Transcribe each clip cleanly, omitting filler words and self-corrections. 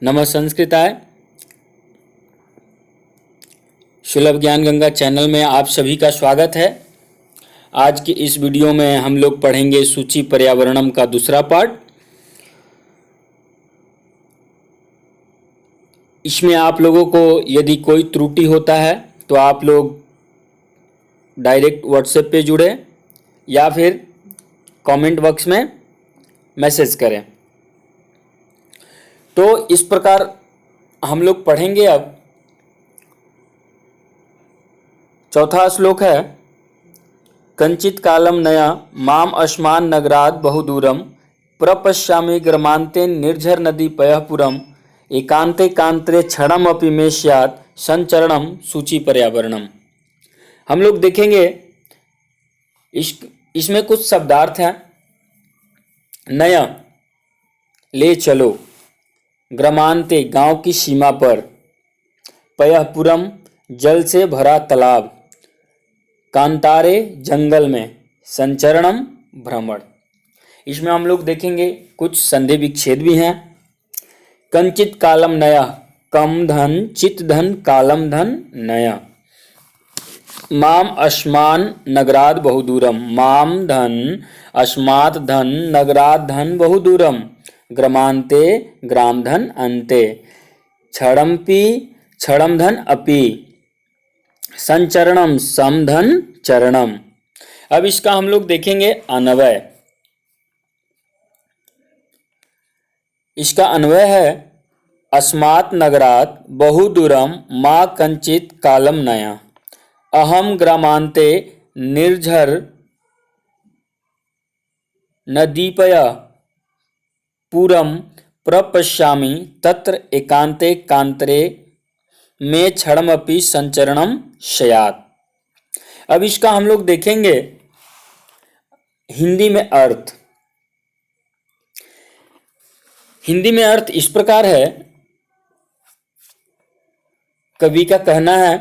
नमः संस्कृताय। सुलभ ज्ञान गंगा चैनल में आप सभी का स्वागत है। आज की इस वीडियो में हम लोग पढ़ेंगे सूची पर्यावरणम का दूसरा पार्ट। इसमें आप लोगों को यदि कोई त्रुटि होता है तो आप लोग डायरेक्ट व्हाट्सएप पे जुड़े या फिर कमेंट बॉक्स में मैसेज करें। तो इस प्रकार हम लोग पढ़ेंगे। अब चौथा श्लोक है, कंचित कालम नया माम अस्मान नगराद बहुदूरम प्रपश्यामि ग्रामांते निर्झर नदी पयःपुरम एकांते कांत्रे क्षणम अपि मे स्यात् संचरणम सूची पर्यावरणम। हम लोग देखेंगे इसमें कुछ शब्दार्थ हैं। नया ले चलो, ग्रामांते गांव की सीमा पर, पयःपुरम जल से भरा तालाब, कांतारे जंगल में, संचरणम भ्रमण। इसमें हम लोग देखेंगे कुछ संधि विच्छेद भी हैं। कंचित कालम नया, कम धन चित धन कालम धन नया। माम अस्मान नगराद बहुदूरम, माम धन अस्मात् धन नगराद धन बहुदूरम ग्रामांते ग्राम धन अन्ते क्षणमपि क्षणम धन अपि संचरणम समधन चरणम। अब इसका हम लोग देखेंगे अन्वय। इसका अन्वय है, अस्मात् नगरात् बहुदूरम मा कंचित कालम नया अहम ग्रामांते निर्झर नदीपय पूरम प्रपश्यामि तत्र एकांते कांतरे में क्षणमपि संचरणम स्यात्। अब इसका हम लोग देखेंगे हिंदी में अर्थ। हिंदी में अर्थ इस प्रकार है, कवि का कहना है,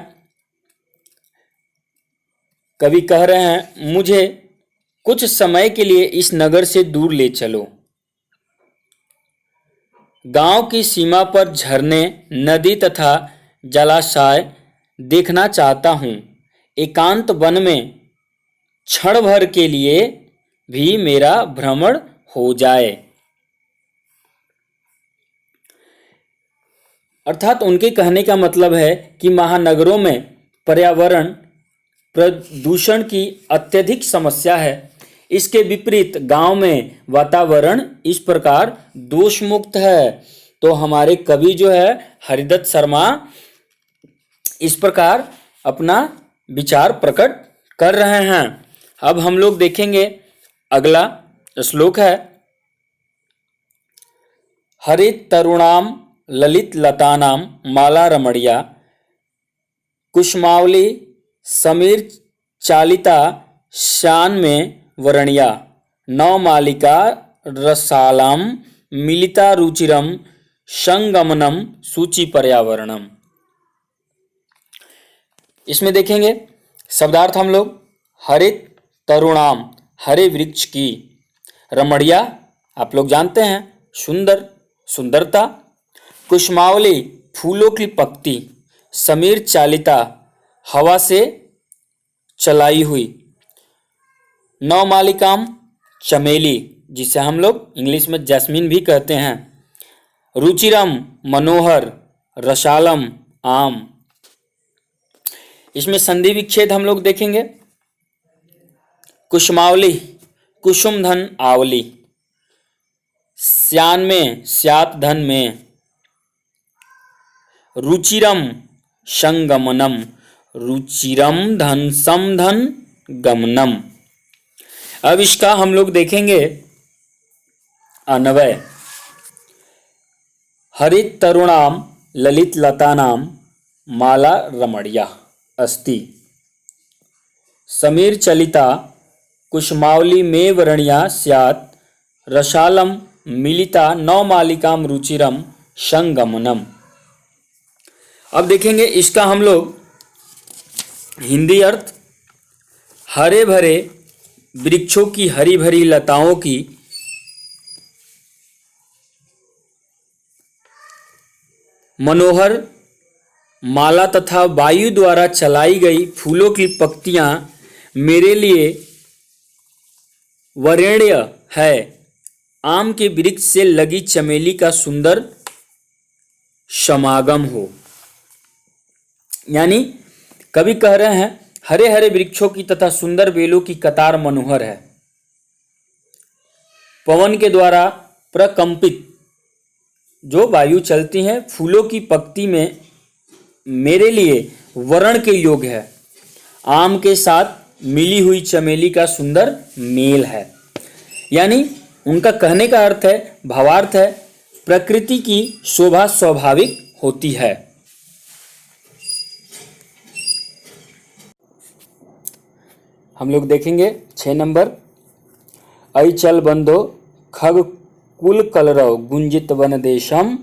कवि कह रहे हैं, मुझे कुछ समय के लिए इस नगर से दूर ले चलो। गांव की सीमा पर झरने, नदी तथा जलाशय देखना चाहता हूं। एकांत वन में क्षण भर के लिए भी मेरा भ्रमण हो जाए। अर्थात उनके कहने का मतलब है कि महानगरों में पर्यावरण प्रदूषण की अत्यधिक समस्या है। इसके विपरीत गांव में वातावरण इस प्रकार दोष मुक्त है। तो हमारे कवि जो है हरिदत्त शर्मा इस प्रकार अपना विचार प्रकट कर रहे हैं। अब हम लोग देखेंगे अगला श्लोक है, हरित तरुणाम ललित लतानाम माला रमणिया कुसुमावली समीर चालिता शान में वरणिया नवमालिका रसालाम मिलिता रुचिरम संगमनम सूची पर्यावरणम। इसमें देखेंगे शब्दार्थ हम लोग, हरित तरुणाम हरे वृक्ष की, रमणिया आप लोग जानते हैं सुंदर, सुंदरता, कुसुमावली फूलों की पत्ती, समीर चालिता हवा से चलाई हुई, नवमालिकाम चमेली जिसे हम लोग इंग्लिश में जैस्मिन भी कहते हैं, रुचिरम मनोहर, रसालम आम। इसमें संधि विच्छेद हम लोग देखेंगे, कुसुमावली कुसुम धन आवली, श्यान में स्यात धन में, रुचिरम संगमनम रुचिरम धन समधन गमनम। अब इसका हम लोग देखेंगे अन्वय। हरित तरुणाम ललित लतानाम माला रमणिया अस्ति समीर चलिता कुसुमावली में वरणिया स्यात् रसालम मिलिता नवमालिकाम रुचिरम संगमनम। अब देखेंगे इसका हम लोग हिंदी अर्थ, हरे भरे वृक्षों की हरी भरी लताओं की मनोहर माला तथा वायु द्वारा चलाई गई फूलों की पत्तियां मेरे लिए वरेण्य है। आम के वृक्ष से लगी चमेली का सुंदर समागम हो। यानी कवि कह रहे हैं हरे हरे वृक्षों की तथा सुंदर बेलों की कतार मनोहर है। पवन के द्वारा प्रकंपित जो वायु चलती है फूलों की पंक्ति में मेरे लिए वरण के योग्य है। आम के साथ मिली हुई चमेली का सुंदर मेल है। यानी उनका कहने का अर्थ है, भावार्थ है, प्रकृति की शोभा स्वाभाविक होती है। हम लोग देखेंगे 6 नंबर। ऐ चल बंधो खग कुल कलरव गुंजित वन देशम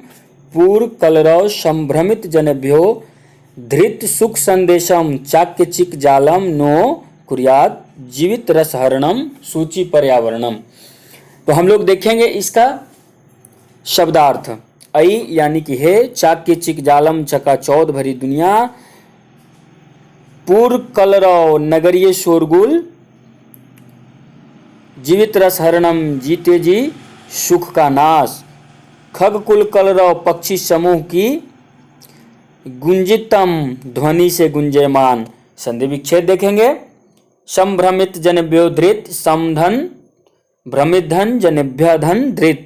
पूर कलरव संभ्रमित जनभ्यो धृत सुख संदेशम चाक्य चिक जालम नो कुर्याद जीवित रसहरणम सूची पर्यावरणम। तो हम लोग देखेंगे इसका शब्दार्थ। ऐ यानी कि हे, चाक्य चिक जालम चकाचौंध भरी दुनिया, पूर कलरव नगरीय शोरगुल, जीवित रसहरणम जीते जी सुख का नाश, खगकुल कलरव पक्षी समूह की गुंजितम ध्वनि से गुंजयमान। संधि विच्छेद देखेंगे। संभ्रमित जनेभ्यो धृत, समधन भ्रमित धन जनेभ्य धन धृत,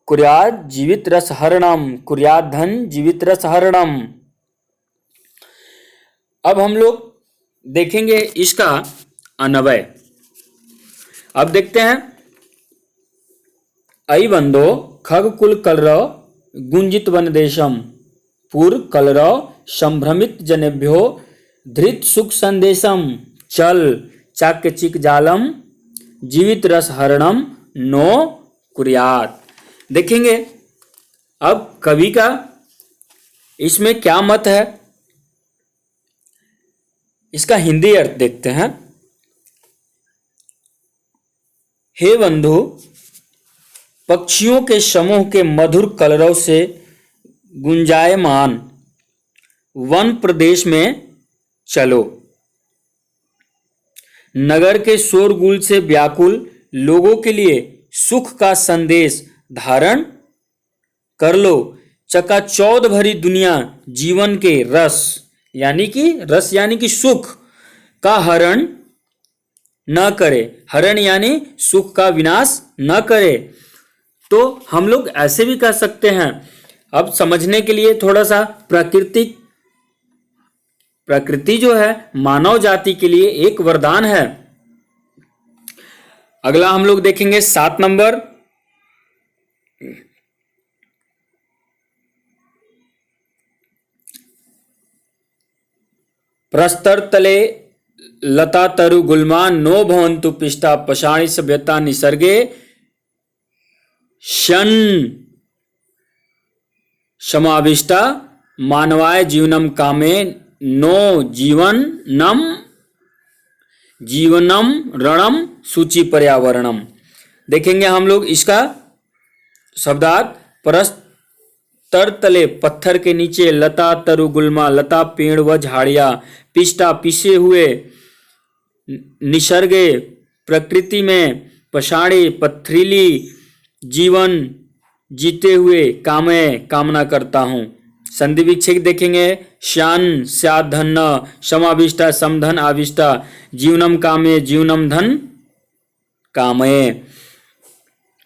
कुर्याद जीवित रसहरणम, कुर्याद धन जीवित रसहरणम। अब हम लोग देखेंगे इसका अन्वय। अब देखते हैं। ऐ बंधो खग कुल कलरव गुंजित वन देशम पूर कलरव संभ्रमित जनेभ्यो धृत सुख संदेशम चल चाक्य चिक जालम जीवित रस हरणम नो कुर्यात। देखेंगे अब कवि का इसमें क्या मत है, इसका हिंदी अर्थ देखते हैं। हे बंधु, पक्षियों के समूह के मधुर कलरव से गुंजायमान वन प्रदेश में चलो। नगर के शोरगुल से व्याकुल लोगों के लिए सुख का संदेश धारण कर लो। चकाचौंध भरी दुनिया जीवन के रस यानी कि सुख का हरण न करे। हरण यानी सुख का विनाश न करे। तो हम लोग ऐसे भी कह सकते हैं। अब समझने के लिए थोड़ा सा प्रकृति जो है मानव जाति के लिए एक वरदान है। अगला हम लोग देखेंगे 7 नंबर। प्रस्तर तले लता तरु गुल्मा नो भवन्तु पिष्टा पषाणि सभ्यता निसर्गे शन समाविष्टा मानवाय जीवनम कामे नो जीवनम रणम सूची पर्यावरणम। देखेंगे हम लोग इसका शब्दार्थ। परस्तर तले पत्थर के नीचे, लता तरु गुल्मा लता पेड़ व झाड़ियां, पिष्टा पिसे हुए, निसर्गे प्रकृति में, पषाणी पथरीली, जीवन जीते हुए, कामे कामना करता हूं। संधि विच्छेद देखेंगे। श्यान स्याद धन, समाविष्टा समधन आविष्टा, जीवनम कामे जीवनम धन कामये।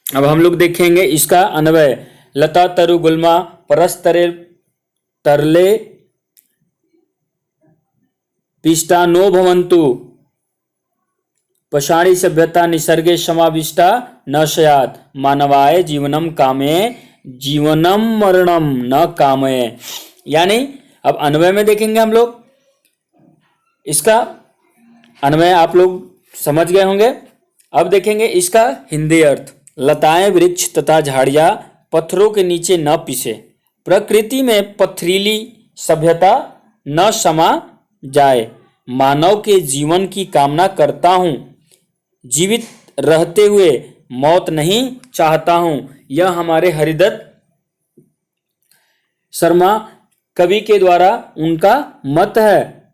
अब हम लोग देखेंगे इसका अन्वय। लता तरु गुल्मा परस्तरे तरले पिष्टा नो भवन्तु पषाणी सभ्यता निसर्गे समाविष्टा न स्यात् मानवाय जीवनम कामे जीवनम मरणम न कामये। यानी अब अन्वय में देखेंगे हम लोग। इसका अन्वय आप लोग समझ गए होंगे। अब देखेंगे इसका हिंदी अर्थ। लताएं वृक्ष तथा झाड़ियां पत्थरों के नीचे न पिसे, प्रकृति में पथरीली सभ्यता न समा जाए, मानव के जीवन की कामना करता हूं, जीवित रहते हुए मौत नहीं चाहता हूं। यह हमारे हरिदत्त शर्मा कवि के द्वारा उनका मत है,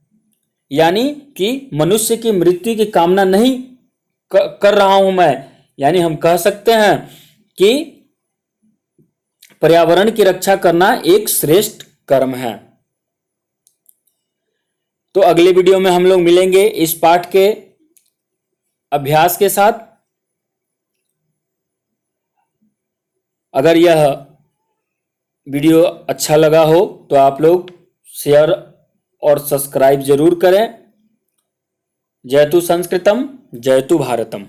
यानी कि मनुष्य की मृत्यु की कामना नहीं कर रहा हूं मैं। यानी हम कह सकते हैं कि पर्यावरण की रक्षा करना एक श्रेष्ठ कर्म है। तो अगले वीडियो में हम लोग मिलेंगे इस पाठ के अभ्यास के साथ। अगर यह वीडियो अच्छा लगा हो तो आप लोग शेयर और सब्सक्राइब जरूर करें। जयतु संस्कृतम जयतु भारतम।